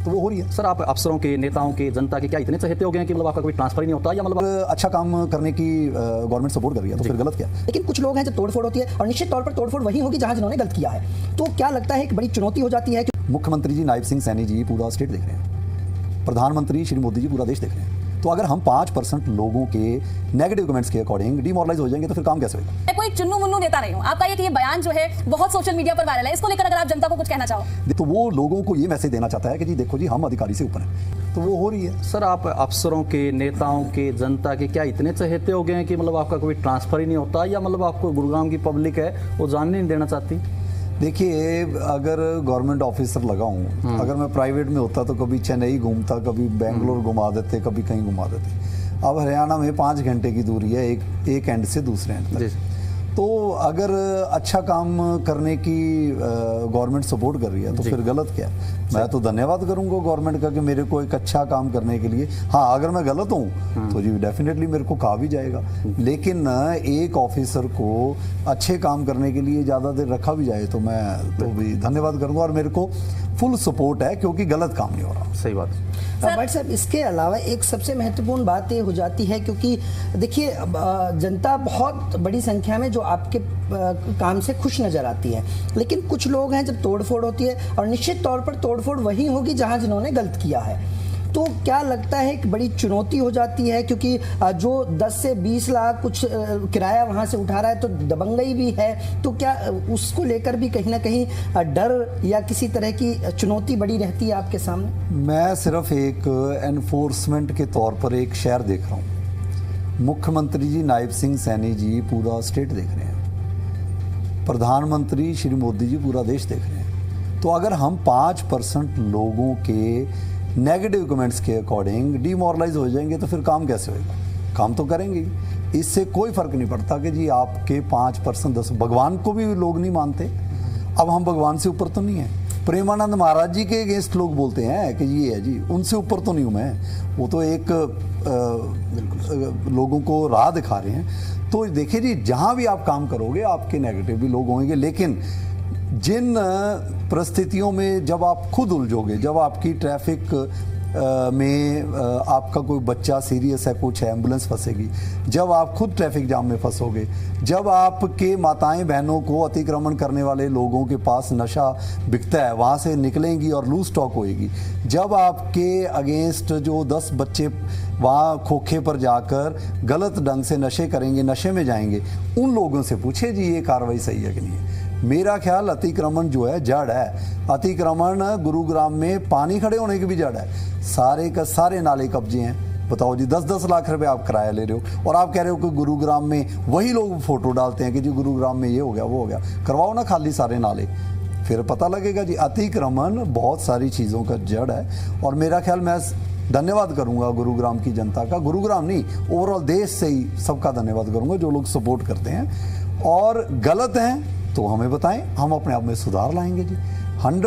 तो वो हो रही है। सर, आप अफसरों के, नेताओं के, जनता के क्या इतने चहेते हो गए हैं कि मतलब आपका कोई ट्रांसफर ही नहीं होता, या मतलब अच्छा काम करने की गवर्नमेंट सपोर्ट कर रही है तो फिर गलत क्या? लेकिन कुछ लोग हैं जब तोड़फोड़ होती है, और निश्चित तौर पर तोड़फोड़ वही होगी जहां जिन्होंने गलत किया है, तो क्या लगता है एक बड़ी चुनौती हो जाती है कि मुख्यमंत्री जी नायब सिंह सैनी जी पूरा स्टेट देख रहे हैं, प्रधानमंत्री श्री मोदी जी पूरा देश देख रहे हैं। तो अगर हम 5% लोगों के नेगेटिव कमेंट्स के अकॉर्डिंग डिमोरलाइज हो जाएंगे तो फिर काम कैसे होगा? मैं कोई चुन्नू मुन्नू नेता नहीं हूं। आपका ये बयान जो है बहुत सोशल मीडिया पर वायरल है, इसको लेकर अगर आप जनता को कुछ कहना चाहो। तो वो लोगों को ये मैसेज देना चाहता है कि जी देखो जी, हम अधिकारी से ऊपर हैं, तो वो हो रही है। सर, आप अफसरों के, नेताओं के, जनता के क्या इतने चहेते हो गए हैं कि मतलब आपका कोई ट्रांसफर ही नहीं होता, या मतलब आपको गुरुग्राम की पब्लिक है वो जानने नहीं देना चाहती? देखिए, अगर गवर्नमेंट ऑफिसर लगा हूँ, अगर मैं प्राइवेट में होता तो कभी चेन्नई घूमता, कभी बेंगलोर घुमा देते, कभी कहीं घुमा देते। अब हरियाणा में 5 घंटे की दूरी है एक एंड से दूसरे एंड तक। तो अगर अच्छा काम करने की गवर्नमेंट सपोर्ट कर रही है तो फिर गलत क्या है? मैं तो धन्यवाद करूंगा गवर्नमेंट का कि मेरे को एक अच्छा काम करने के लिए। हाँ, अगर मैं गलत हूँ तो जी डेफिनेटली मेरे को कहा भी जाएगा, लेकिन एक ऑफिसर को अच्छे काम करने के लिए ज़्यादा देर रखा भी जाए तो मैं तो भी धन्यवाद करूंगा, और मेरे को फुल सपोर्ट है क्योंकि गलत काम नहीं हो रहा। सही बात। भाई साहब, इसके अलावा एक सबसे महत्वपूर्ण बात ये हो जाती है, क्योंकि देखिए जनता बहुत बड़ी संख्या में जो आपके काम से खुश नजर आती है, लेकिन कुछ लोग हैं जब तोड़फोड़ होती है, और निश्चित तौर पर तोड़फोड़ वही होगी जहां जिन्होंने गलत किया है, तो क्या लगता है एक बड़ी चुनौती हो जाती है, क्योंकि जो 10 से 20 लाख कुछ किराया वहां से उठा रहा है तो दबंगई भी है, तो क्या उसको लेकर भी कहीं ना कहीं डर या किसी तरह की चुनौती बड़ी रहती है आपके सामने? मैं सिर्फ एक एनफोर्समेंट के तौर पर एक शहर देख रहा हूँ। मुख्यमंत्री जी नायब सिंह सैनी जी पूरा स्टेट देख रहे हैं, प्रधानमंत्री श्री मोदी जी पूरा देश देख रहे हैं। तो अगर हम 5% लोगों के नेगेटिव कमेंट्स के अकॉर्डिंग डिमोरलाइज हो जाएंगे तो फिर काम कैसे होगा? काम तो करेंगे, इससे कोई फर्क नहीं पड़ता कि जी आपके 5% 10। भगवान को भी लोग नहीं मानते, अब हम भगवान से ऊपर तो नहीं है। प्रेमानंद महाराज जी के अगेंस्ट लोग बोलते हैं कि ये है जी, उनसे ऊपर तो नहीं हूँ मैं, वो तो एक लोगों को राह दिखा रहे हैं। तो देखिए जी, जहाँ भी आप काम करोगे आपके नेगेटिव भी लोग होंगे, लेकिन जिन परिस्थितियों में जब आप खुद उलझोगे, जब आपकी ट्रैफिक में आपका कोई बच्चा सीरियस है, कुछ एम्बुलेंस फंसेगी, जब आप खुद ट्रैफिक जाम में फंसोगे, जब आपके माताएं बहनों को अतिक्रमण करने वाले लोगों के पास नशा बिकता है, वहाँ से निकलेंगी और लूज स्टॉक होएगी, जब आपके अगेंस्ट जो 10 बच्चे वहाँ खोखे पर जाकर गलत ढंग से नशे करेंगे, नशे में जाएंगे, उन लोगों से पूछे जी ये कार्रवाई सही है कि नहीं है। मेरा ख्याल अतिक्रमण जो है जड़ है। अतिक्रमण गुरुग्राम में पानी खड़े होने की भी जड़ है। सारे का सारे नाले कब्जे हैं। बताओ जी, 10-10 लाख रुपए आप किराया ले रहे हो और आप कह रहे हो कि गुरुग्राम में वही लोग फोटो डालते हैं कि जी गुरुग्राम में ये हो गया, वो हो गया। करवाओ ना खाली सारे नाले, फिर पता लगेगा जी। अतिक्रमण बहुत सारी चीज़ों का जड़ है, और मेरा ख्याल, मैं धन्यवाद करूंगा गुरुग्राम की जनता का, गुरुग्राम नहीं ओवरऑल देश से ही सबका धन्यवाद करूंगा जो लोग सपोर्ट करते हैं। और गलत हैं तो हमें बताएं, हम अपने आप में सुधार लाएंगे जी। 100